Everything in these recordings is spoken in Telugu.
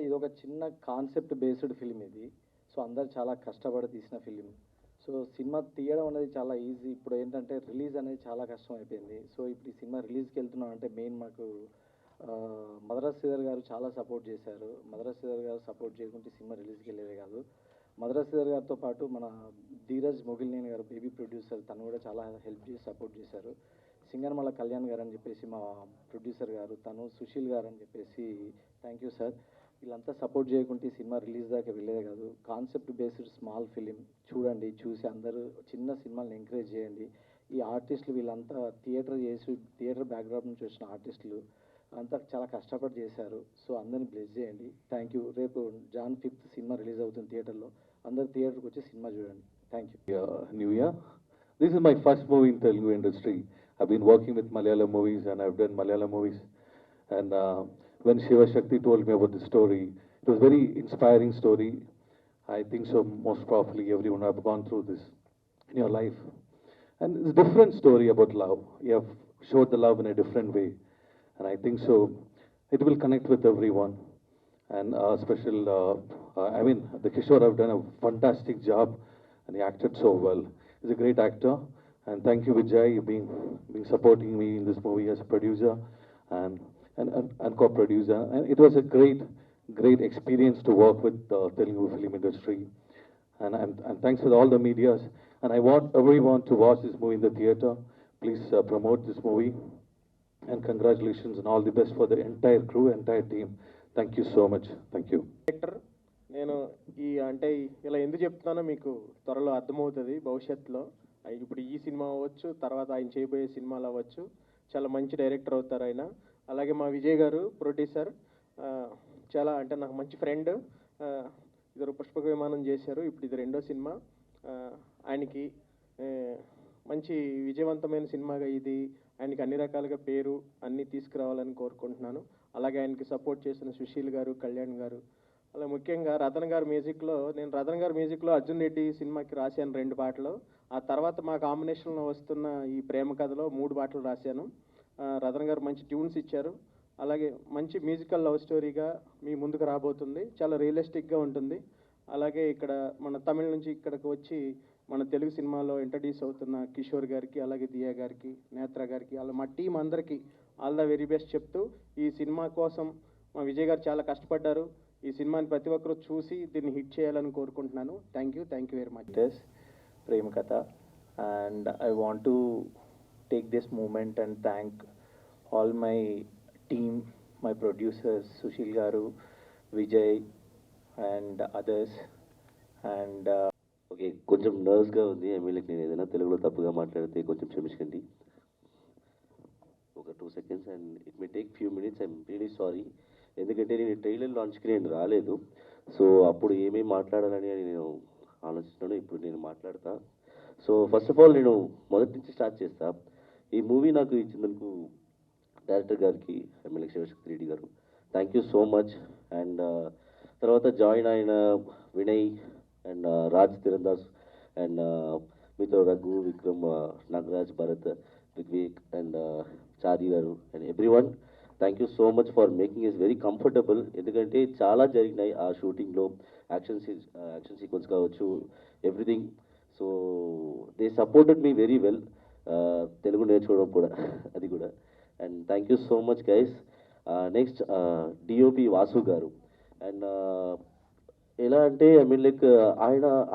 ఇది ఒక చిన్న కాన్సెప్ట్ బేస్డ్ ఫిలిం ఇది. సో అందరు చాలా కష్టపడి తీసిన ఫిలిం. సో సినిమా తీయడం అనేది చాలా ఈజీ. ఇప్పుడు ఏంటంటే రిలీజ్ అనేది చాలా కష్టం అయిపోయింది. సో ఇప్పుడు ఈ సినిమా రిలీజ్కి వెళ్తున్నాం అంటే మెయిన్ మాకు మద్రాస్ శ్రీధర్ గారు చాలా సపోర్ట్ చేశారు. మద్రాస్ శ్రీధర్ గారు సపోర్ట్ చేయకుంటే సినిమా రిలీజ్కి వెళ్ళేదే కాదు. మద్రాస్ శ్రీధర్ గారితో పాటు మన ధీరజ్ మొగిలినేని గారు బేబీ ప్రొడ్యూసర్, తను కూడా చాలా హెల్ప్ చేసి సపోర్ట్ చేశారు. సింగర్మల కళ్యాణ్ గారు అని చెప్పేసి మా ప్రొడ్యూసర్ గారు, తను సుశీల్ గారు అని చెప్పేసి, థ్యాంక్ యూ సార్. వీళ్ళంతా సపోర్ట్ చేయకుంటే ఈ సినిమా రిలీజ్ దాకా వెళ్ళేదే కాదు. కాన్సెప్ట్ బేస్డ్ స్మాల్ ఫిలిం చూడండి, చూసి అందరూ చిన్న సినిమాలను ఎంకరేజ్ చేయండి. ఈ ఆర్టిస్టులు వీళ్ళంతా థియేటర్ బ్యాక్గ్రౌండ్ నుంచి వచ్చిన ఆర్టిస్టులు అంతా చాలా కష్టపడి చేశారు. సో అందరిని బ్లెస్ చేయండి. Thank you. రేపు Jan 5th సినిమా రిలీజ్ అవుతుంది థియేటర్లో. అందరు థియేటర్కి వచ్చి సినిమా చూడండి. Thank you. New Year. This is my first movie in Telugu industry. I've been working with Malayalam movies and I've done Malayalam movies. And when Shiva Shakti told me about the story, it was a very inspiring story. I think so most probably everyone have gone through this in your life. And it's a different story about love. You have showed the love in a different way. And I think so it will connect with everyone. And the Kishore have done a fantastic job and he acted so well. He's a great actor. And thank you, Vijay, being supporting me in this movie as a producer and co-producer. And it was a great experience to work with the Telugu film industry. And thanks for all the medias. And I want everyone to watch this movie in the theater. Please promote this movie. And congratulations and all the best for the entire crew, entire team. Thank you so much. Thank you. Director నేను ఇలా ఎందుకు చెప్తున్నానో మీకు త్వరలో అర్థమవుతుంది భవిష్యత్తులో. ఇప్పుడు ఈ సినిమా అవ్వచ్చు, తర్వాత ఆయన చేయబోయే సినిమాలు అవ్వచ్చు, చాలా మంచి డైరెక్టర్ అవుతారు ఆయన. అలాగే మా విజయ్ గారు ప్రొడ్యూసర్, చాలా నాకు మంచి ఫ్రెండ్. ఇద్దరు పుష్పక విమానం చేశారు, ఇప్పుడు ఇది 2వ సినిమా. ఆయనకి మంచి విజయవంతమైన సినిమాగా ఇది ఆయనకి అన్ని రకాలుగా పేరు అన్నీ తీసుకురావాలని కోరుకుంటున్నాను. అలాగే ఆయనకి సపోర్ట్ చేసిన సుశీల్ గారు, కళ్యాణ్ గారు, అలా ముఖ్యంగా రతన్ గారు మ్యూజిక్లో, నేను రతన్ గారు మ్యూజిక్లో అర్జున్ రెడ్డి సినిమాకి రాశాను 2 పాటలు. ఆ తర్వాత మా కాంబినేషన్లో వస్తున్న ఈ ప్రేమ కథలో 3 పాటలు రాశాను. రతన్ గారు మంచి ట్యూన్స్ ఇచ్చారు. అలాగే మంచి మ్యూజికల్ లవ్ స్టోరీగా మీ ముందుకు రాబోతుంది, చాలా రియలిస్టిక్గా ఉంటుంది. అలాగే ఇక్కడ మన తమిళ నుంచి ఇక్కడికి వచ్చి మన తెలుగు సినిమాలో ఇంట్రడ్యూస్ అవుతున్న కిషోర్ గారికి, అలాగే దియా గారికి, నేత్ర గారికి, అలా మా టీం అందరికీ ఆల్ ద వెరీ బెస్ట్ చెప్తూ, ఈ సినిమా కోసం మా విజయ్ గారు చాలా కష్టపడ్డారు. ఈ సినిమాని ప్రతి ఒక్కరూ చూసి దీన్ని హిట్ చేయాలని కోరుకుంటున్నాను. Thank you very much. Prema Katha. And I want to take this moment and thank all my team, my producers Sushil garu, Vijay and others. And okay, కొంచెం నర్వస్గా ఉంది. నేను ఏదైనా తెలుగులో తప్పుగా మాట్లాడితే కొంచెం క్షమించండి. ఒక 2 seconds and it may take few minutes. I'm really sorry. ఎందుకంటే నేను ట్రైలర్ లాంచ్కి నేను రాలేదు. సో అప్పుడు ఏమేమి మాట్లాడాలని నేను ఆలోచిస్తున్నాను. ఇప్పుడు నేను మాట్లాడతా. సో ఫస్ట్ ఆఫ్ ఆల్ నేను మొదటి నుంచి స్టార్ట్ చేస్తా. ఈ మూవీ నాకు ఇచ్చినందుకు డైరెక్టర్ గారికి, ఎమ్మెల్యే శివశక్తి రెడ్డి గారు, thank you so much. And తర్వాత జాయిన్ అయిన వినయ్ అండ్ రాజ్ తిరందాస్ అండ్ మీతో రఘు, విక్రమ్, నాగరాజ్, భరత్, రిగ్వేక్ అండ్ చారి గారు and everyone, thank you so much for making is very comfortable. ఎందుకంటే చాలా జరిగినాయి ఆ షూటింగ్లో, యాక్షన్ సీక్వెన్స్ కావచ్చు, everything. So they supported me very well. Telugu నేర్చుకోవడం కూడా అది కూడా. And thank you so much guys. Next DOP Vasu గారు. అండ్ ఎలా అంటే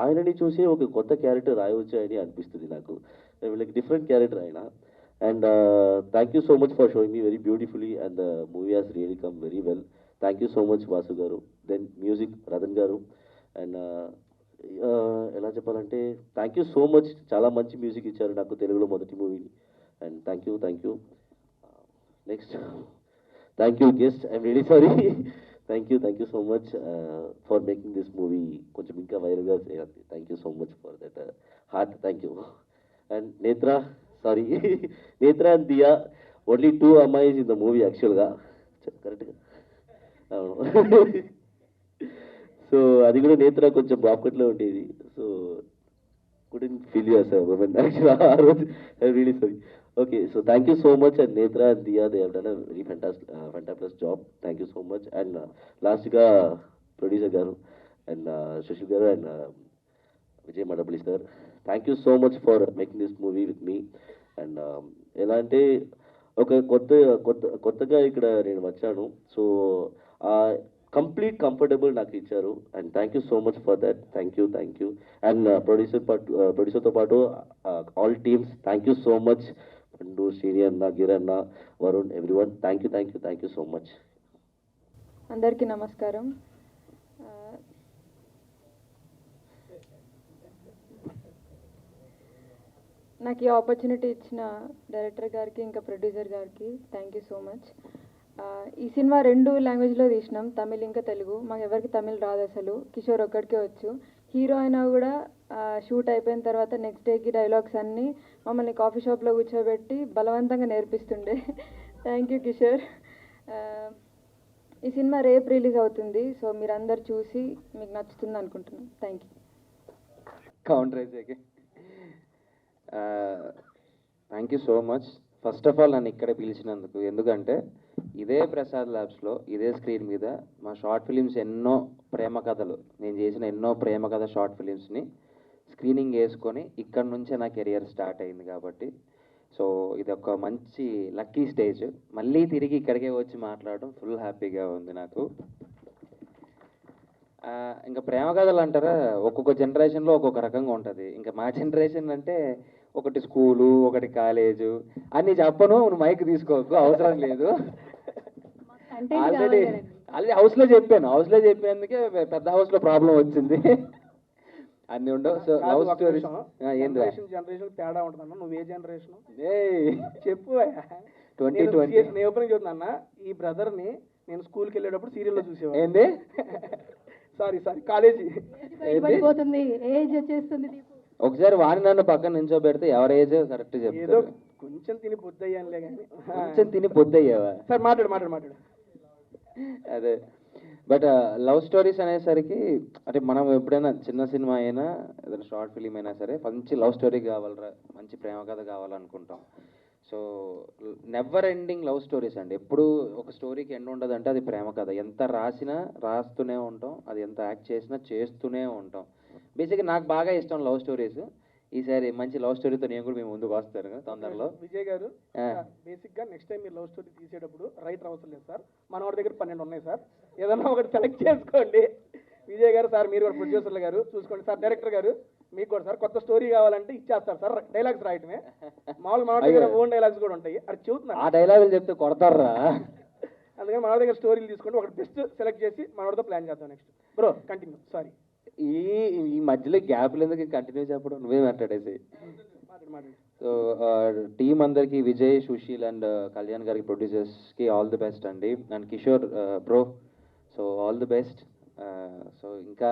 ఆయనని చూసి ఒక కొత్త క్యారెక్టర్ రాయవచ్చు అని అనిపిస్తుంది నాకు. డిఫరెంట్ క్యారెక్టర్ ఆయన. And thank you so much for showing me very beautifully, and the movie has really come very well. Thank you so much Vasu garu. Then music Radhan garu. And ela cheppalante thank you so much, chala manchi music icharu naku Telugulo modati movie. And thank you. Next, thank you guest, I'm really sorry. thank you so much for making this movie koncham inka viral ga cheyandi. Thank you so much for that heart. Thank you. And Netra, sorry, Netra and Diya, only 2 Ammais in the movie actually. Correct? So, అది కూడా నేత్ర కొంచెం బాప్కట్లో ఉండేది. So couldn't feel you as a woman actually. I'm really sorry. Okay, so thank you so much, and Netra and Dia, they have done a very fantastic job. Thank you so much. And last ga producer garu and Shashil garu and Vijay Madapalli sir, thank you so much for making this movie with me. And ఎలా అంటే ఒక కొత్తగా ఇక్కడ నేను వచ్చాను. సో కంప్లీట్ కంఫర్టబుల్ నాకు ఇచ్చారు. And thank you so much for that. Thank you. And ప్రొడ్యూసర్తో పాటు all teams thank you so much. Pandu, Srini అన్న, Giranna, Varun, everyone thank you so much. అందరికీ నమస్కారం. నాకు ఈ ఆపర్చునిటీ ఇచ్చిన డైరెక్టర్ గారికి ఇంకా ప్రొడ్యూసర్ గారికి థ్యాంక్ యూ సో మచ్. ఈ సినిమా 2 లాంగ్వేజ్లో తీసినాం, తమిళ్ ఇంకా తెలుగు. మాకు ఎవరికి తమిళ్ రాదు అసలు, కిషోర్ ఒక్కడికే వచ్చు. హీరో అయినా కూడా షూట్ అయిపోయిన తర్వాత నెక్స్ట్ డేకి డైలాగ్స్ అన్నీ మమ్మల్ని కాఫీ షాప్లో కూర్చోబెట్టి బలవంతంగా నేర్పిస్తుండే. Thank you Kishore. ఈ సినిమా రేపు రిలీజ్ అవుతుంది, సో మీరందరు చూసి మీకు నచ్చుతుంది అనుకుంటున్నాను. Thank you. కౌంటర్ అయితే thank you so much. First of all నన్ను ఇక్కడ పిలిచినందుకు, ఎందుకంటే ఇదే ప్రసాద్ ల్యాబ్స్లో ఇదే స్క్రీన్ మీద మా షార్ట్ ఫిలిమ్స్ ఎన్నో ప్రేమ కథలు, నేను చేసిన ఎన్నో ప్రేమ కథ షార్ట్ ఫిలిమ్స్ని స్క్రీనింగ్ వేసుకొని ఇక్కడ నుంచే నా కెరియర్ స్టార్ట్ అయింది. కాబట్టి సో ఇది ఒక మంచి లక్కీ స్టేజ్. మళ్ళీ తిరిగి ఇక్కడికే వచ్చి మాట్లాడడం ఫుల్ హ్యాపీగా ఉంది నాకు. ఇంకా ప్రేమ కథలు అంటారా, ఒక్కొక్క జనరేషన్లో ఒక్కొక్క రకంగా ఉంటుంది. ఇంకా మా జనరేషన్ అంటే ఒకటి స్కూలు, ఒకటి కాలేజు అన్నీ చెప్పను, నువ్వు మైక్ తీసుకోకు, అవసరం లేదు. ఆల్రెడీ హౌస్లో చెప్పేందుకే పెద్ద హౌస్లో ప్రాబ్లం వచ్చింది. అన్నీ ఉండవు. సో లవ్ స్టోరీస్ జనరేషన్ తేడా ఉంటుందన్న. నువ్వు ఏ జనరేషన్ చెప్పు. 2020 నేను ఓపెనింగ్ చెప్తున్నా, ఈ బ్రదర్ని నేను స్కూల్కి వెళ్ళేటప్పుడు సీరియల్లో చూసేవాడు. ఏంది? సారీ కాలేజీ ఏజ్ వచ్చేస్తుంది. ఒకసారి వాడిని నన్ను పక్కన నించోబెడితే ఎవరి ఏజ్ కరెక్ట్ ఏదో చెప్తారు. కొంచెం తిని పొద్దయ్యానులే కానీ. కొంచెం తిని పొద్దయ్యావా? సార్ మాట్లాడు. అదే. బట్ లవ్ స్టోరీస్ అనేసరికి అంటే మనం ఎప్పుడైనా చిన్న సినిమా అయినా ఏదైనా షార్ట్ ఫిలిం అయినా సరే మంచి లవ్ స్టోరీ కావాలరా, మంచి ప్రేమ కథ కావాలనుకుంటాం. So never ending love stories అండి. ఎప్పుడు ఒక స్టోరీకి ఎండ్ ఉండదు అంటే అది ప్రేమ కథ. ఎంత రాసినా రాస్తూనే ఉంటాం, అది ఎంత యాక్ట్ చేసినా చేస్తూనే ఉంటాం. బేసిక్గా నాకు బాగా ఇష్టం లవ్ స్టోరీస్. ఈసారి మంచి లవ్ స్టోరీతో నేను కూడా మేము ముందుకు వస్తాను తొందరలో. విజయ్ గారు, బేసిక్ గా నెక్స్ట్ టైం మీరు లవ్ స్టోరీ తీసేటప్పుడు రైటర్ అవసరం లేదు సార్, మన వాడి దగ్గర 12 ఉన్నాయి సార్, ఏదన్నా ఒకటి సెలెక్ట్ చేసుకోండి. విజయ్ గారు సార్, మీరు కూడా ప్రొడ్యూసర్లు గారు చూసుకోండి సార్. డైరెక్టర్ గారు మీకు కూడా సార్ కొత్త స్టోరీ కావాలంటే ఇచ్చేస్తారు సార్. డైలాగ్స్ రాయటమే మామూలు, మన దగ్గర ఓన్ డైలాగ్స్ కూడా ఉంటాయి. అది చెబుతున్నారు, ఆ డైలాగులు చెప్తే కొడతారా. అందుకని మన దగ్గర స్టోరీలు తీసుకుంటే ఒకటి బెస్ట్ సెలెక్ట్ చేసి మనోడితో ప్లాన్ చేద్దాం. Next bro continue. సారీ, ఈ మధ్యలో గ్యాప్లు ఎందుకు, కంటిన్యూ చెప్పడం, నువ్వే మాట్లాడేసి. సో టీం అందరికి, విజయ్, సుశీల్ అండ్ కళ్యాణ్ గారికి, ప్రొడ్యూసర్స్కి ఆల్ ది బెస్ట్ అండి. And Kishore bro, so all the best. So ఇంకా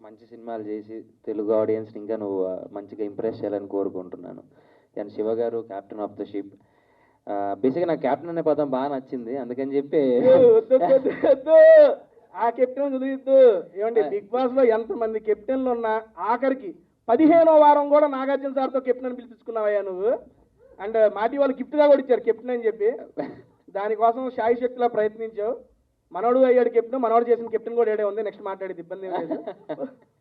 మంచి సినిమాలు చేసి తెలుగు ఆడియన్స్ని ఇంకా నువ్వు మంచిగా ఇంప్రెస్ చేయాలని కోరుకుంటున్నాను. అండ్ శివ గారు, క్యాప్టెన్ ఆఫ్ ద షిప్. బేసిక్గా నాకు క్యాప్టెన్ అనే పదం బాగా నచ్చింది, అందుకని చెప్పి ఆ కెప్టెన్ చదివిద్దు. ఏమండి, బిగ్ బాస్ లో ఎంతమంది కెప్టెన్లు ఉన్నా ఆఖరికి 15వ వారం కూడా నాగార్జున సార్తో కెప్టెన్ అని పిలిపించుకున్నావయ్యా నువ్వు. అండ్ మాటి వాళ్ళు గిఫ్ట్ గా కూడా ఇచ్చారు కెప్టెన్ అని చెప్పి. దానికోసం శాయి శక్తిలా ప్రయత్నించావు. మనోడు అయ్యాడు కెప్టెన్, మనోడు చేసిన కెప్టెన్ కూడా ఏడే ఉంది. నెక్స్ట్ మాట్లాడేది ఇబ్బంది ఏం లేదు.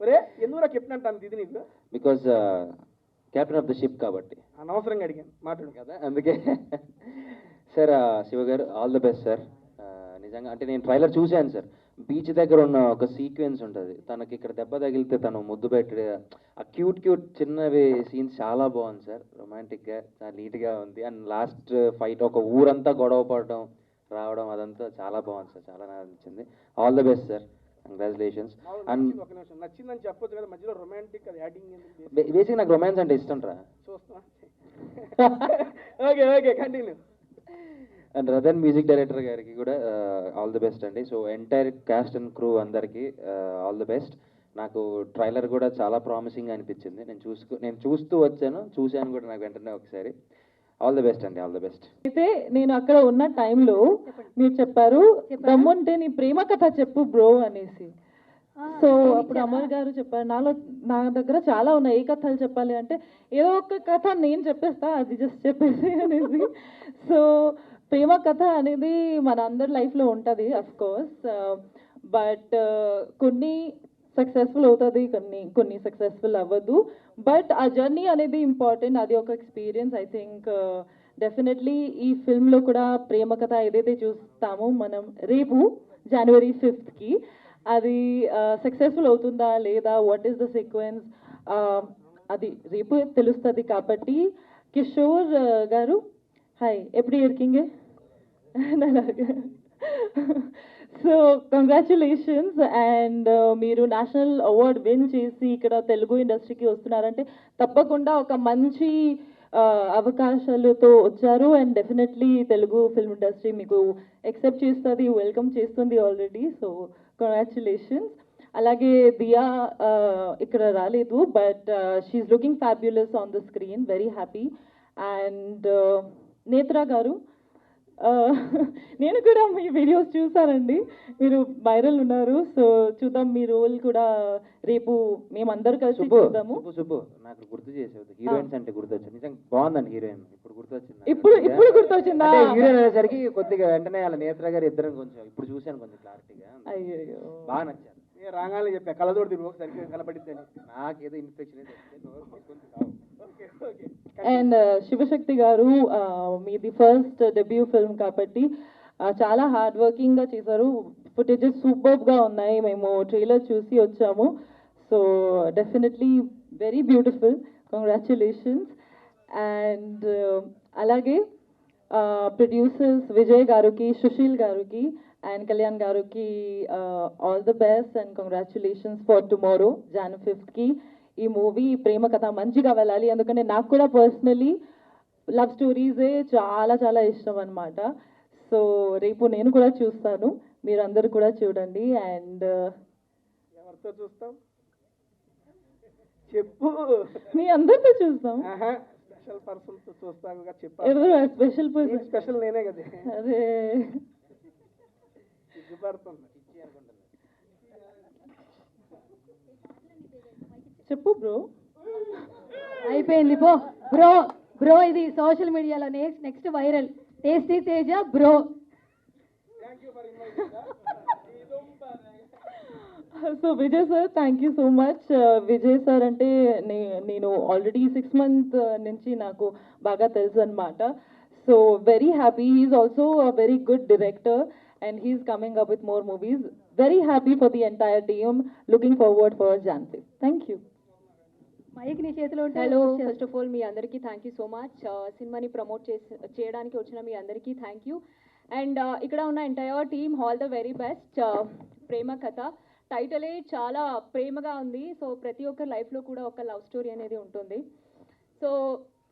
ఒరే ఎందుకు కెప్టెన్ అంటాను ఇది నీకు? Because captain of the ship కాబట్టి అనవసరంగా అడిగాను, మాట్లాడు కదా, అందుకే. సార్ శివ గారు ఆల్ ద బెస్ట్ సార్. నిజంగా అంటే నేను ట్రైలర్ చూశాను సార్. బీచ్ దగ్గర ఉన్న ఒక సీక్వెన్స్ ఉంటుంది, తనకి ఇక్కడ దెబ్బ తగిలితే తను ముద్దు పెట్టి ఆ క్యూట్ చిన్నవి సీన్స్ చాలా బాగుంది సార్. రొమాంటిక్గా చాలా నీట్గా ఉంది. అండ్ లాస్ట్ ఫైట్ ఒక ఊరంతా గొడవ పడడం రావడం అదంతా చాలా బాగుంది సార్, చాలా నచ్చింది. All the best sir, congratulations. And నచ్చిందని చెప్పొచ్చు కదా, మధ్యలో రొమాంటిక్ అది యాడింగ్. బేసిక్ నాకు రొమాన్స్ అంటే ఇష్టం రా. చూస్తా. Okay continue. And Radan music director గారికి కూడా ఆల్ ది బెస్ట్ అండి. So entire caste and crew అందరికీ ఆల్ ది బెస్ట్. నాకు ట్రైలర్ కూడా చాలా ప్రామిసింగ్ అనిపించింది. నేను చూస్తూ చూశాను కూడా నాకు వెంటనే ఒకసారి. ఆల్ ది బెస్ట్ అండి, ఆల్ ది బెస్ట్. అయితే నేను అక్కడ ఉన్న టైంలో మీరు చెప్పారు దమ్ముంటే నీ ప్రేమ కథ చెప్పు బ్రో అనేసి. సో అప్పుడు అమర్ గారు చెప్పారు, నా దగ్గర చాలా ఉన్నాయి, ఏ కథలు చెప్పాలి అంటే ఏదో ఒక కథ నేను చెప్పేస్తా, అది జస్ట్ చెప్పేసి అనేది. సో ప్రేమ కథ అనేది మన అందరి లైఫ్లో ఉంటుంది అఫ్ కోర్స్, బట్ కొన్ని సక్సెస్ఫుల్ అవుతుంది, కొన్ని సక్సెస్ఫుల్ అవ్వదు, బట్ ఆ జర్నీ అనేది ఇంపార్టెంట్, అది ఒక ఎక్స్పీరియన్స్. ఐ థింక్ డెఫినెట్లీ ఈ ఫిల్మ్లో కూడా ప్రేమ కథ ఏదైతే చూస్తామో మనం రేపు January 5th అది సక్సెస్ఫుల్ అవుతుందా లేదా, వాట్ ఈస్ ద సీక్వెన్స్, అది రేపు తెలుస్తుంది. కాబట్టి కిషోర్ గారు హాయ్, ఎప్పుడు ఇరికింగే సో కంగ్రాచులేషన్స్, అండ్ మీరు నేషనల్ అవార్డ్ విన్ చేసి ఇక్కడ తెలుగు ఇండస్ట్రీకి వస్తున్నారంటే తప్పకుండా ఒక మంచి అవకాశాలతో వచ్చారు, and definitely Telugu film industry మీకు ఎక్సెప్ట్ చేస్తుంది, వెల్కమ్ చేస్తుంది ఆల్రెడీ. So congratulations. అలాగే దియా ఇక్కడ రాలేదు, but she's looking fabulous on the screen, very happy. And Netra garu, నేను కూడా మీ వీడియోస్ చూసానండి, మీరు వైరల్ ఉన్నారు. సో చూద్దాం మీ రోల్ కూడా రేపు మేమందరూ కలిసి చూద్దాము. సుబ్బు నాకు గుర్తు చేసేది, హీరోయిన్స్ అంటే గుర్తొచ్చింది, నిజంగా బాగుందండి హీరోయిన్, ఇప్పుడు గుర్తొచ్చింది. ఇప్పుడు గుర్తొచ్చిందా? హీరోయిన్ అనేసరికి కొద్దిగా వెంటనే వాళ్ళ నేత్ర గారు ఇద్దరం కొంచెం ఇప్పుడు చూశాను, కొంచెం క్లారిటీగా, అయ్యో బాగా నచ్చారు. రాగానే చెప్పా కలదోడు తిరుగు సరిగ్గా కనపడిద్దని, నాకేదో ఇన్ఫెక్షన్ అండ్ శివశక్తి గారు, మీది ఫస్ట్ డెబ్యూ ఫిల్మ్ కాబట్టి చాలా హార్డ్ వర్కింగ్గా చేశారు, ఫుటేజెస్ సూపర్గా ఉన్నాయి, మేము ట్రైలర్ చూసి వచ్చాము. So definitely very beautiful, congratulations. And అలాగే ప్రొడ్యూసర్స్ విజయ్ గారికి, సుశీల్ గారికి అండ్ కళ్యాణ్ గారికి all the best and congratulations for tomorrow Jan 5th. ఈ మూవీ ప్రేమ కథ మంచిగా వెళ్ళాలి, ఎందుకంటే నాకు కూడా పర్సనలీ లవ్ స్టోరీసే చాలా చాలా ఇష్టం అనమాట. సో రేపు నేను కూడా చూస్తాను, మీరందరూ కూడా చూడండి. అండ్ ఎవరితో చూస్తాం చెప్పు, మీ అందరితో చూస్తాం. స్పెషల్ పర్సన్తో చూస్తాను చెప్పాను, ఎవరు స్పెషల్ పర్సన్? స్పెషల్ నేనే కదా. అరే సిగ్గుపడుతుంది, చెప్పు బ్రో. అయిపోయింది పో బ్రో. బ్రో ఇది సోషల్ మీడియాలో next viral, tasty Teja bro. So Vijay sir, thank you so much. Vijay sir అంటే నేను ఆల్రెడీ 6 months నుంచి నాకు బాగా తెలుసు అనమాట. So very happy, he's also a very good director and he's coming up with more movies. Very happy for the entire team. Looking forward for Jan 5th. Thank you. Mike నీ చేతిలో ఉంటే. హలో, ఫస్ట్ ఆఫ్ ఆల్ మీ అందరికీ థ్యాంక్ యూ సో మచ్. సినిమాని ప్రమోట్ చేయడానికి వచ్చిన మీ అందరికీ థ్యాంక్ యూ. అండ్ ఇక్కడ ఉన్న entire team all the very best. Prema Katha టైటిలే చాలా ప్రేమగా ఉంది. సో ప్రతి ఒక్కరి లైఫ్లో కూడా ఒక లవ్ స్టోరీ అనేది ఉంటుంది. సో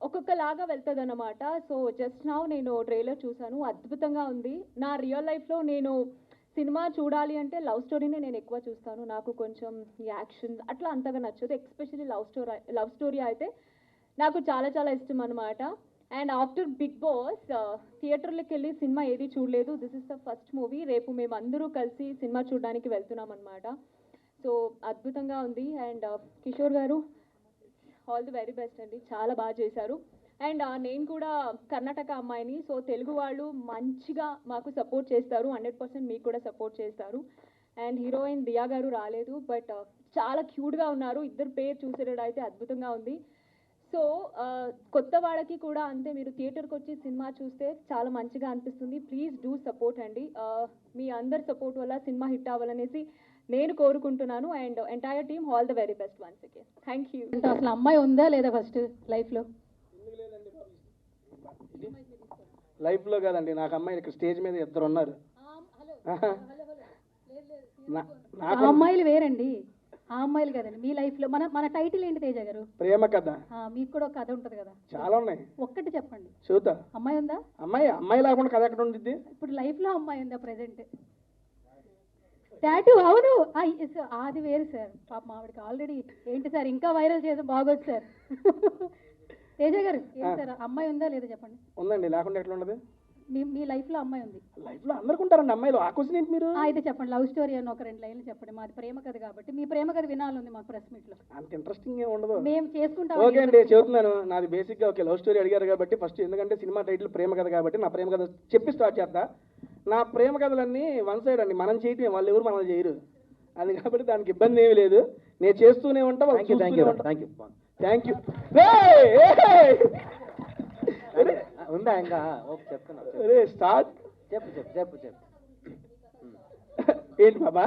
ఒక్కొక్కలాగా వెళ్తుంది అన్నమాట. సో జస్ట్ నౌ నేను ట్రైలర్ చూశాను, అద్భుతంగా ఉంది. నా రియల్ లైఫ్లో నేను సినిమా చూడాలి అంటే లవ్ స్టోరీనే నేను ఎక్కువ చూస్తాను. నాకు కొంచెం యాక్షన్ అట్లా అంతగా నచ్చదు, ఎస్పెషల్లీ లవ్ స్టోరీ అయితే నాకు చాలా చాలా ఇష్టం అనమాట. అండ్ ఆఫ్టర్ బిగ్ బాస్ థియేటర్లోకి వెళ్ళి సినిమా ఏది చూడలేదు. This is the first movie. రేపు మేము అందరూ కలిసి సినిమా చూడడానికి వెళ్తున్నాం అనమాట. సో అద్భుతంగా ఉంది. అండ్ కిషోర్ గారు ఆల్ ది వెరీ బెస్ట్ అండి, చాలా బాగా చేశారు. అండ్ నేను కూడా కర్ణాటక అమ్మాయిని, సో తెలుగు వాళ్ళు మంచిగా మాకు సపోర్ట్ చేస్తారు, 100% మీకు కూడా సపోర్ట్ చేస్తారు. అండ్ హీరోయిన్ దియా గారు రాలేదు, బట్ చాలా క్యూట్గా ఉన్నారు. ఇద్దరు పేరు చూసేటప్పుడు అయితే అద్భుతంగా ఉంది. సో కొత్త వాళ్ళకి కూడా అంతే, మీరు థియేటర్కి వచ్చి సినిమా చూస్తే చాలా మంచిగా అనిపిస్తుంది. ప్లీజ్ డూ సపోర్ట్ అండి. మీ అందరి సపోర్ట్ వల్ల సినిమా హిట్ అవ్వాలనేసి నేను కోరుకుంటున్నాను. And entire team all the very best once again. Thank you. అసలు అమ్మాయి ఉందా లేదా ఫస్ట్ లైఫ్లో? లైఫ్లో కాదండి, నాకు అమ్మాయి ఇక్కడ స్టేజ్ మీద ఇద్దరు ఉన్నారు. ఆ అమ్మాయిలు వేరండి, ఆ అమ్మాయిలు కదండి మీ లైఫ్లో. మన టైటిల్ ఏంటి తేజ గారు? ప్రేమ కథ. మీకు కూడా ఒక కథ ఉంటుంది కదా? చాలా ఉన్నాయి. ఒక్కటి చెప్పండి. చూద్దా. అమ్మాయి ఉందా? అమ్మాయి లేకుండా కథ ఎక్కడ ఉండిద్ది? ఇప్పుడు లైఫ్లో అమ్మాయి ఉందా ప్రెసెంట్? టాటూ అవును, అది వేరు సార్. పాప ఆవిడకి ఆల్రెడీ ఏంటి సార్, ఇంకా వైరల్ చేసాం, బాగోదు సార్. తేజ గారు ఏంటి సార్, అమ్మాయి ఉందా లేదా చెప్పండి. ఉందండి, లేకుండా ఎట్లా ఉండదు? మీ లైఫ్లో అమ్మాయి ఉంది. లైఫ్లో అందరికి ఉంటారండి అమ్మాయిలు. ఆ క్వశ్చన్ ఏంటి మీరు? అయితే చెప్పండి, లవ్ స్టోరీ అని ఒక 2 లైన్లు చెప్పండి. మాది ప్రేమ కథ కాబట్టి మీ ప్రేమ కథ వినాలని మాకు ప్రెస్ మీట్లో. అంత ఇంట్రెస్టింగ్ ఏమి ఉండదు. మేము చేసుకుంటాం. ఓకే అండి, చెబుతున్నాను. నాది బేసిక్గా ఓకే లవ్ స్టోరీ అడిగారు కాబట్టి ఫస్ట్, ఎందుకంటే సినిమా టైటిల్ ప్రేమ కథ కాబట్టి నా ప్రేమ కథ చెప్పి స్టార్ట్ చేద్దా. నా ప్రేమ కథలన్నీ వన్ సైడ్ అండి, మనం చేయటమే, వాళ్ళు ఎవరు మనల్ని చేయరు. అది కాబట్టి దానికి ఇబ్బంది ఏమీ లేదు. నేను చేస్తూనే ఉంటా. Thank you. ఉందా ఇంకా చెప్తున్నా. స్టార్ట్. చెప్పు ఏంటి బాబా?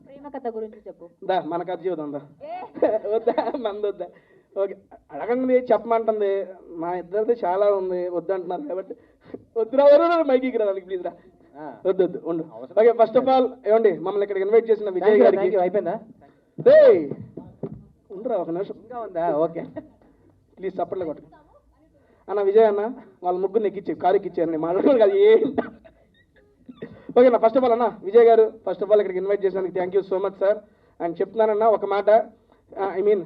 ప్రేమ కథ గురించి చెప్పు. దా మన కథ జీవితం దా. వద్దా మంది వద్దా? ఓకే అడగండి, చెప్పమంటుంది. మా ఇద్దరిది చాలా ఉంది, వద్దంటున్నారు కాబట్టి వద్దురా మైకి రావాలి ప్లీజ్ రా. వద్దు ఉండు. ఓకే ఫస్ట్ ఆఫ్ ఆల్ ఏమండి మమ్మల్ని ఇక్కడికి ఇన్వైట్ చేసిన విజయ్ గారికి అయిపోయిందా? ఉండరా ఒక నిమిషం. ఇంకా ఉందా? ఓకే ప్లీజ్ చప్పట్లో కొట్టు అన్న. విజయ్ అన్న వాళ్ళ ముగ్గురు ఎక్కిచ్చి కారు ఎక్కిచ్చారని మాట్లాడుకోవాలి కదా ఏంటి. ఓకే నా ఫస్ట్ ఆఫ్ ఆల్ అన్న Vijay garu first of all ఇక్కడికి ఇన్వైట్ చేసినందుకు thank you so much sir. And చెప్తున్నానన్నా ఒక మాట, ఐ మీన్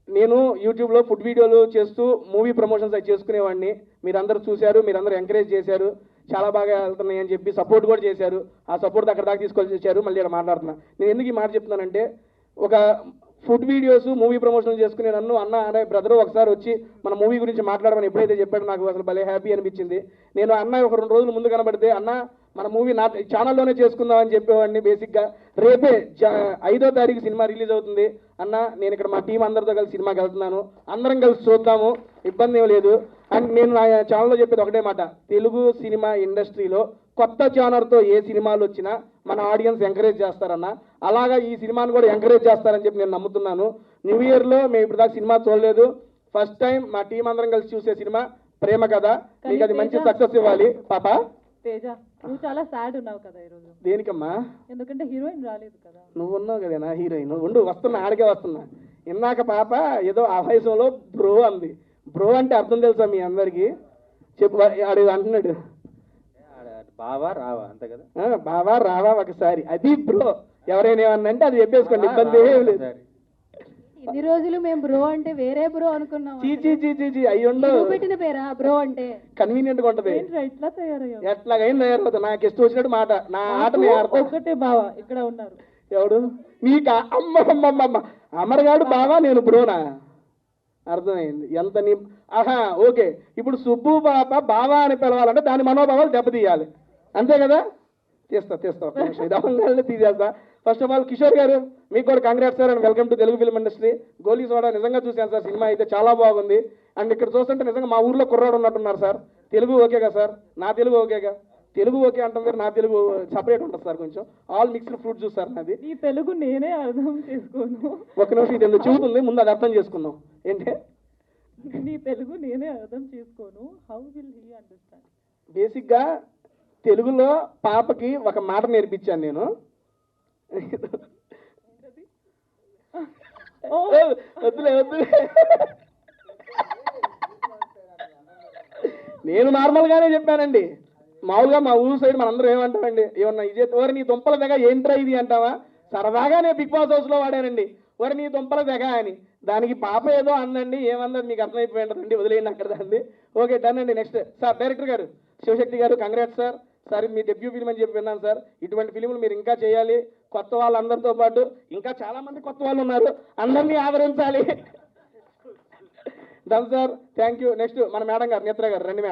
నేను యూట్యూబ్లో ఫుడ్ వీడియోలు చేస్తూ మూవీ ప్రమోషన్స్ అవి చేసుకునేవాడిని. మీరందరూ చూశారు, మీరందరూ ఎంకరేజ్ చేశారు, చాలా బాగా వెళ్తున్నాయి అని చెప్పి సపోర్ట్ కూడా చేశారు. ఆ సపోర్ట్ అక్కడ దాకా తీసుకొచ్చి వచ్చారు. మళ్ళీ ఇక్కడ మాట్లాడుతున్నా. నేను ఎందుకు ఈ మాట చెప్తున్నానంటే, ఒక ఫుడ్ వీడియోస్ మూవీ ప్రమోషన్లు చేసుకునే నన్ను అన్న అనే బ్రదరు ఒకసారి వచ్చి మన మూవీ గురించి మాట్లాడమని ఎప్పుడైతే చెప్పాడో నాకు అసలు భలే హ్యాపీ అనిపించింది. నేను అన్న ఒక 2 రోజులు ముందు కనబడితే అన్న మన మూవీ నా ఛానల్లోనే చేసుకుందాం అని చెప్పేవాడిని. బేసిక్గా రేపే 5వ తారీఖు సినిమా రిలీజ్ అవుతుంది అన్న, నేను ఇక్కడ మా టీం అందరితో కలిసి సినిమాకి వెళ్తున్నాను, అందరం కలిసి చూద్దాము, ఇబ్బంది ఏం లేదు. అండ్ నేను నా ఛానల్లో చెప్పేది ఒకటే మాట, తెలుగు సినిమా ఇండస్ట్రీలో కొత్త ఛానల్తో ఏ సినిమాలు వచ్చినా మన ఆడియన్స్ ఎంకరేజ్ చేస్తారన్న, అలాగా ఈ సినిమాను కూడా ఎంకరేజ్ చేస్తారని చెప్పి నేను నమ్ముతున్నాను. న్యూ ఇయర్లో మేము ఇప్పుడు దాకా సినిమా చూడలేదు, ఫస్ట్ టైం మా టీం అందరం కలిసి చూసే సినిమా ప్రేమ కథ. మీకు అది మంచి సక్సెస్ ఇవ్వాలి పాప. తేజ నువ్వు చాలా సాడ్ ఉన్నావు కదా ఈరోజు. దేనికమ్మా? ఎందుకంటే హీరోయిన్ రాలేదు కదా. నువ్వు ఉన్నావు కదా నా హీరోయిన్. ఉండు వస్తున్నా, ఆడికే వస్తున్నా. ఇందాక పాప ఏదో ఆ వయసులో బ్రో అంది. బ్రో అంటే అర్థం తెలుసా మీ అందరికి? చెప్పు. ఆడు అంటున్నాడు బావా రావా అంతే కదా. బావా రావా ఒకసారి, అది బ్రో. ఎవరైనా ఏమన్నా అంటే అది చెప్పేసుకోండి, ఇబ్బంది ఏం లేదు. ఇన్ని రోజులు మేము బ్రో అంటే వేరే బ్రో అనుకున్నాం. చీ అయ్యుండో పెట్టిన పేరా బ్రో అంటే? కన్వీనియంట్ గా ఉంటది. ఎట్లా తయారయ్యావు? ఎట్లాగైనా తయారవుతుంది. నాకు ఇష్టం వచ్చినట్టు మాట, నా ఆటని ఒకటే బావా ఇక్కడ ఉన్నారు. ఎవడు నీకు? అమ్మ అమరగాడు బావా, నేను బ్రోనా? అర్థమైంది ఎంత నీ. ఆహా ఓకే. ఇప్పుడు సుబ్బు పాప బావా అని పిలవాలంటే దాని మనోభావాలు దెబ్బతీయాలి, అంతే కదా? తీస్తా ఒక నిమిషం, ఇది అవంగానే తీసేస్తా. ఫస్ట్ ఆఫ్ ఆల్ కిషోర్ గారు మీకు కూడా congrats sir and welcome to Telugu film industry. Goli soda నిజంగా చూశాను సార్, సినిమా అయితే చాలా బాగుంది. అండ్ ఇక్కడ చూస్తుంటే నిజంగా మా ఊర్లో కుర్రాడు ఉన్నట్టున్నారు సార్. తెలుగు ఓకేగా సార్? నా తెలుగు ఓకేగా? తెలుగు ఓకే అంటాం సార్, నా తెలుగు సపరేట్ ఉంటుంది సార్, కొంచెం all mixed fruit juice sir నాది. ఈ తెలుగు నేనే అర్థం చేసుకోను. ఒక నిమిషం, ఇది ఎందుకు చెబుతుంది, ముందు అది అర్థం చేసుకుందాం. ఏంటి నీ తెలుగు నేనే అర్థం చేసుకోను, హౌ విల్ హీ అండర్స్టాండ్? బేసిక్గా తెలుగులో పాపకి ఒక మాట నేర్పించాను నేను. వద్దులే నేను నార్మల్గానే చెప్పానండి. మామూలుగా మా ఊరు సైడ్ మనందరం ఏమంటామండి, ఏమన్నా ఇదే ఓరి నీ దుంపల తెగ ఏంట్రా ఇది అంటావా? సరదాగా నేను బిగ్ బాస్ హౌస్లో వాడానండి, ఓరి నీ దుంపల తెగ అని. దానికి పాప ఏదో అందండి, ఏమందని మీకు అర్థమైపోయి ఉంటుందండి, వదిలేయండి అక్కడ దాన్ని. ఓకే డన్ అండి. నెక్స్ట్ సార్ డైరెక్టర్ గారు శివశక్తి గారు, కంగ్రాట్స్ సార్. సార్ మీ డెబ్యూ ఫిల్మ్ అని చెప్పి విన్నాను సార్. ఇటువంటి ఫిలింలు మీరు ఇంకా చేయాలి, కొత్త వాళ్ళందరితో పాటు ఇంకా చాలా మంది కొత్త వాళ్ళు ఉన్నారు, అందరినీ ఆదరించాలి. Done sir, thank you. Next మన మేడం గారు, నేత్ర గారు రండి.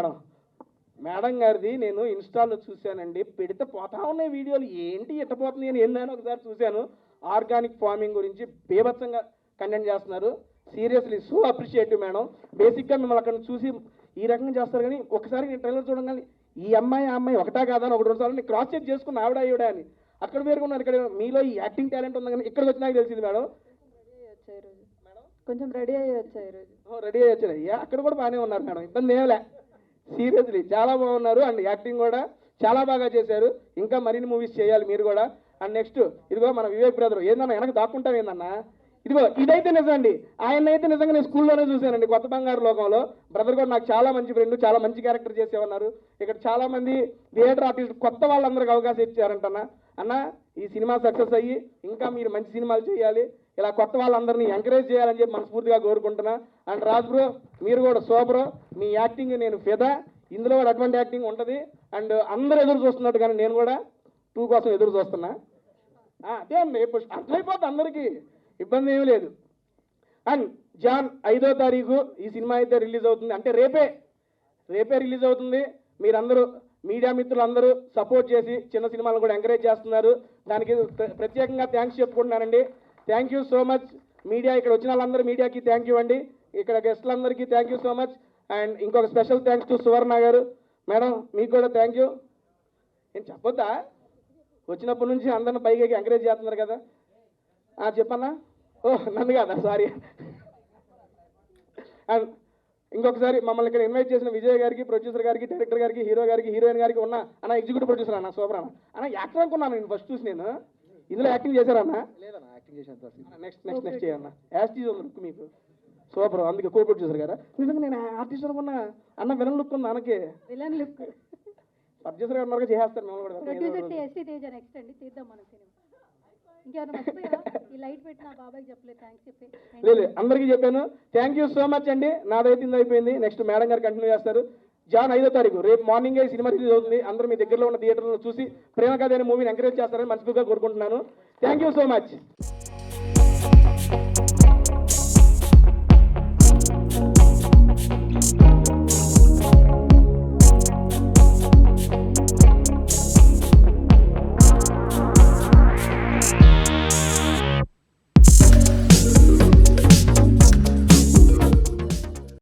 మేడం గారిది నేను ఇన్స్టాల్లో చూశానండి, పెడితే పోతా ఉన్నాయి వీడియోలు, ఏంటి ఎట్టపోతుంది అని ఏందని ఒకసారి చూశాను. ఆర్గానిక్ ఫార్మింగ్ గురించి బీభత్సంగా కంటెంట్ చేస్తున్నారు. Seriously so appreciative madam. బేసిక్గా మిమ్మల్ని అక్కడ చూసి ఈ రకంగా చేస్తారు, కానీ ఒకసారి నేను ట్రైలర్ చూడగానే ఈ అమ్మాయి ఆ అమ్మాయి ఒకటా కాదని ఒక 2 సార్లు నేను క్రాస్ చెక్ చేసుకున్న ఆవిడ అని. అక్కడ వేరుకున్నారు, ఇక్కడ మీలో ఈ యాక్టింగ్ టాలెంట్ ఉంది, కానీ ఇక్కడికి వచ్చినాక తెలిసింది మేడం. కొంచెం రెడీ అయ్యి వచ్చాయి ఈరోజు. రెడీ అయ్యి వచ్చారు, అక్కడ కూడా బాగానే ఉన్నారు మేడం, ఇబ్బంది ఏమలే. సీరియస్లీ చాలా బాగున్నారు. అండ్ యాక్టింగ్ కూడా చాలా బాగా చేశారు. ఇంకా మరిన్ని మూవీస్ చేయాలి మీరు కూడా. అండ్ నెక్స్ట్ ఇదిగో మన వివేక్ బ్రదర్, ఏందన్నా వెనక దాక్కుంటాం ఏందన్నా? ఇదిగో ఇదైతే నిజం అండి, ఆయన అయితే నిజంగా నేను స్కూల్లోనే చూశానండి, కొత్త బంగారు లోకంలో. బ్రదర్ కూడా నాకు చాలా మంచి ఫ్రెండ్, చాలా మంచి క్యారెక్టర్ చేసేవన్నారు. ఇక్కడ చాలా మంది థియేటర్ ఆర్టిస్ట్ కొత్త వాళ్ళందరికీ అవకాశం ఇచ్చారంటన్నా. అన్న ఈ సినిమా సక్సెస్ అయ్యి ఇంకా మీరు మంచి సినిమాలు చేయాలి, ఇలా కొత్త వాళ్ళందరినీ ఎంకరేజ్ చేయాలని చెప్పి మనస్ఫూర్తిగా కోరుకుంటున్నా. అండ్ రాజ్ బ్రో మీరు కూడా సూపర్, మీ యాక్టింగ్ నేను ఫిదా. ఇందులో కూడా అటువంటి యాక్టింగ్ ఉంటుంది. అండ్ అందరూ ఎదురు చూస్తున్నట్టు కానీ నేను కూడా 2 కోసం ఎదురు చూస్తున్నా. అదే అండి, అర్థమైపోతుంది అందరికీ, ఇబ్బంది ఏమీ లేదు. అండ్ జాన్ 5వ తారీఖు ఈ సినిమా అయితే రిలీజ్ అవుతుంది, అంటే రేపే రిలీజ్ అవుతుంది. మీరందరూ మీడియా మిత్రులందరూ సపోర్ట్ చేసి చిన్న సినిమాలను కూడా ఎంకరేజ్ చేస్తున్నారు. దానికి ప్రత్యేకంగా థ్యాంక్స్ చెప్పుకుంటున్నానండి. Thank you so much media, ఇక్కడ వచ్చిన వాళ్ళందరూ మీడియాకి థ్యాంక్ యూ అండి, ఇక్కడ గెస్ట్లందరికీ thank you so much. And ఇంకొక special thanks to Suvarna garu madam, మీకు కూడా థ్యాంక్ యూ. నేను చెప్పొద్దా, వచ్చినప్పటి నుంచి అందరిని పైకి ఎంకరేజ్ చేస్తున్నారు కదా. చెప్పన్నా, నన్ను కాదా, సారీ. అండ్ ఇంకొకసారి మమ్మల్ని ఇక్కడ ఇన్వైట్ చేసిన విజయ్ గారికి, ప్రొడ్యూసర్ గారికి, డైరెక్టర్ గారికి, హీరో గారికి, హీరోయిన్ గారికి ఉన్న అన్న ఎగ్జిక్యూటివ్ ప్రొడ్యూసర్ అన్న సూపర్ అన్న యాక్టర్ అనుకున్నాను నేను ఫస్ట్ చూసి. నేను ఇందులో యాక్టింగ్ చేశారన్నా? లేదన్నా, యాక్టింగ్ చేశాను. నెక్స్ట్ చేయన్నా, యాస్టీజ్ ఉంది లుక్ మీకు సూపర్, అందుకే కో ప్రొడ్యూసర్ గారా. నిజంగా నేను ఆర్టిస్ట్ అనుకున్నా, అన్న విలన్ లుక్ ఉంది అన్నకి. విలన్ లుక్ ప్రొడ్యూసర్ గారు మరొక చేస్తారు మేము కూడా. ప్రొడ్యూసర్ ఎస్టీ తేజ నెక్స్ట్ అండి, తీద్దాం మన సినిమా. ఇంకేమైనా మర్చిపోయా? ఈ లైట్ పెట్టిన బాబాయ్కి చెప్పలేదు, థ్యాంక్స్ చెప్పి. లేదు, అందరికీ చెప్పాను. థ్యాంక్ యూ సో మచ్ అండి. నాదైతే ఇంత అయిపోయింది. నెక్స్ట్ మేడం గారు కంటిన్యూ చేస్తారు. జాన్ 5వ తారీఖు రేపు మార్నింగే ఈ సినిమా రిలీజ్ అవుతుంది. అందరూ మీ దగ్గరలో ఉన్న థియేటర్లో చూసి ప్రేమ కథ అనే మూవీని ఎంకరేజ్ చేస్తారని మనస్ఫూర్తిగా కోరుకుంటున్నాను. Thank you so much.